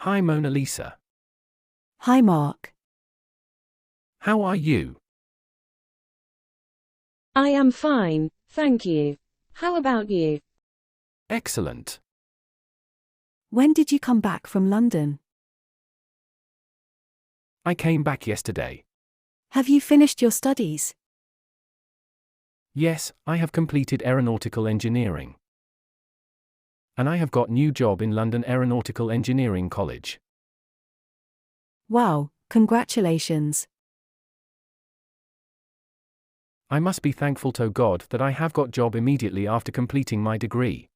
Hi Mona Lisa. Hi Mark. How are you? I am fine, thank you. How about you? Excellent. When did you come back from London? I came back yesterday. Have you finished your studies? Yes, I have completed aeronautical engineering. And I have got new job in London Aeronautical Engineering College. Wow, congratulations. I must be thankful to God that I have got job immediately after completing my degree.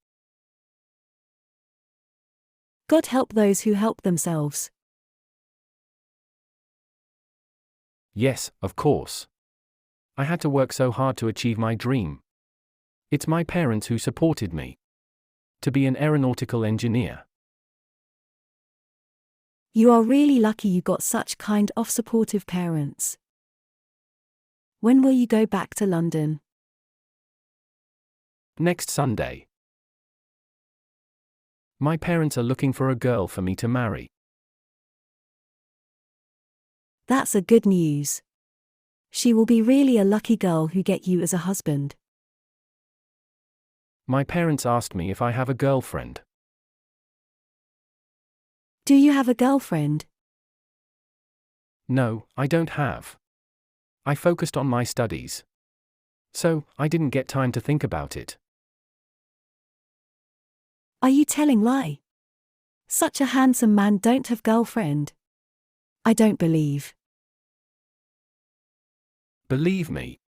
God help those who help themselves. Yes, of course. I had to work so hard to achieve my dream. It's my parents who supported me to be an aeronautical engineer. You are really lucky you got such kind of supportive parents. When will you go back to London? Next Sunday. My parents are looking for a girl for me to marry. That's a good news. She will be really a lucky girl who get you as a husband. My parents asked me if I have a girlfriend. Do you have a girlfriend? No, I don't have. I focused on my studies. So, I didn't get time to think about it. Are you telling lie? Such a handsome man don't have girlfriend. I don't believe. Believe me.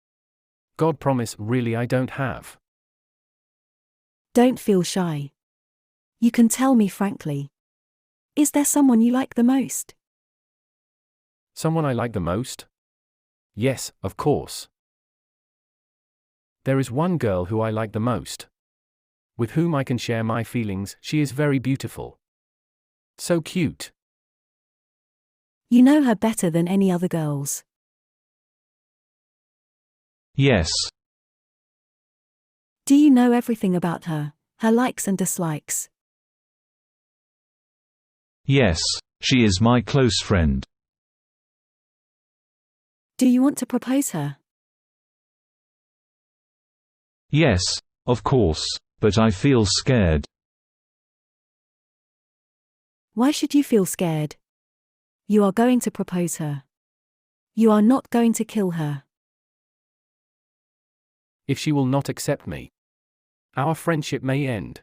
God promise really I don't have. Don't feel shy. You can tell me frankly. Is there someone you like the most? Someone I like the most? Yes, of course. There is one girl who I like the most. With whom I can share my feelings. She is very beautiful. So cute. You know her better than any other girls. Yes. Do you know everything about her, her likes and dislikes? Yes, she is my close friend. Do you want to propose her? Yes, of course, but I feel scared. Why should you feel scared? You are going to propose her. You are not going to kill her. If she will not accept me, our friendship may end.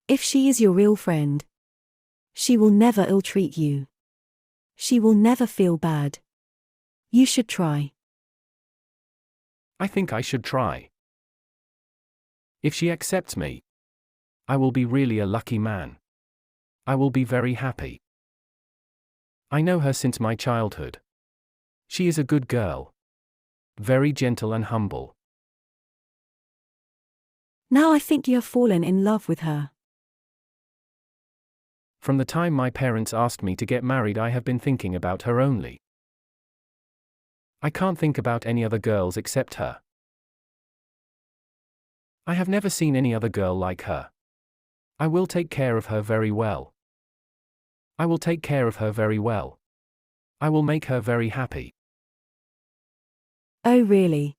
If she is your real friend, she will never ill-treat you. She will never feel bad. You should try. I think I should try. If she accepts me, I will be really a lucky man. I will be very happy. I know her since my childhood. She is a good girl. Very gentle and humble. Now I think you have fallen in love with her. From the time my parents asked me to get married, I have been thinking about her only. I can't think about any other girls except her. I have never seen any other girl like her. I will take care of her very well. I will take care of her very well. I will make her very happy. Oh really?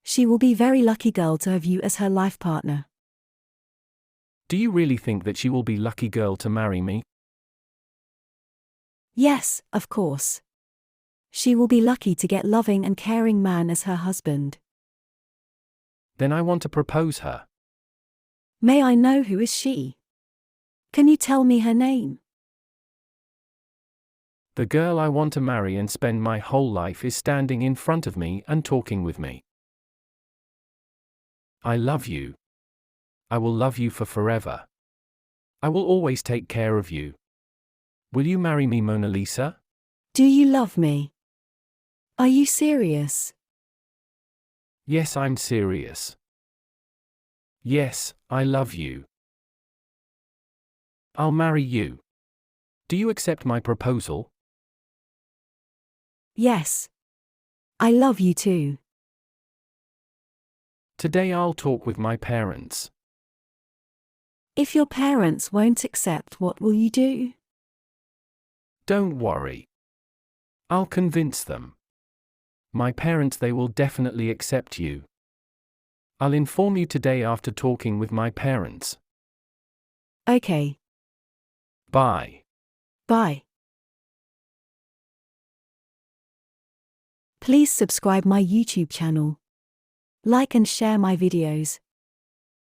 She will be very lucky girl to have you as her life partner. Do you really think that she will be lucky girl to marry me? Yes, of course. She will be lucky to get loving and caring man as her husband. Then I want to propose her. May I know who is she? Can you tell me her name? The girl I want to marry and spend my whole life is standing in front of me and talking with me. I love you. I will love you for forever. I will always take care of you. Will you marry me, Mona Lisa? Do you love me? Are you serious? Yes, I'm serious. Yes, I love you. I'll marry you. Do you accept my proposal? Yes. I love you too. Today I'll talk with my parents. If your parents won't accept, what will you do? Don't worry. I'll convince them. My parents, they will definitely accept you. I'll inform you today after talking with my parents. Okay. Bye. Bye. Please subscribe my YouTube channel. Like and share my videos.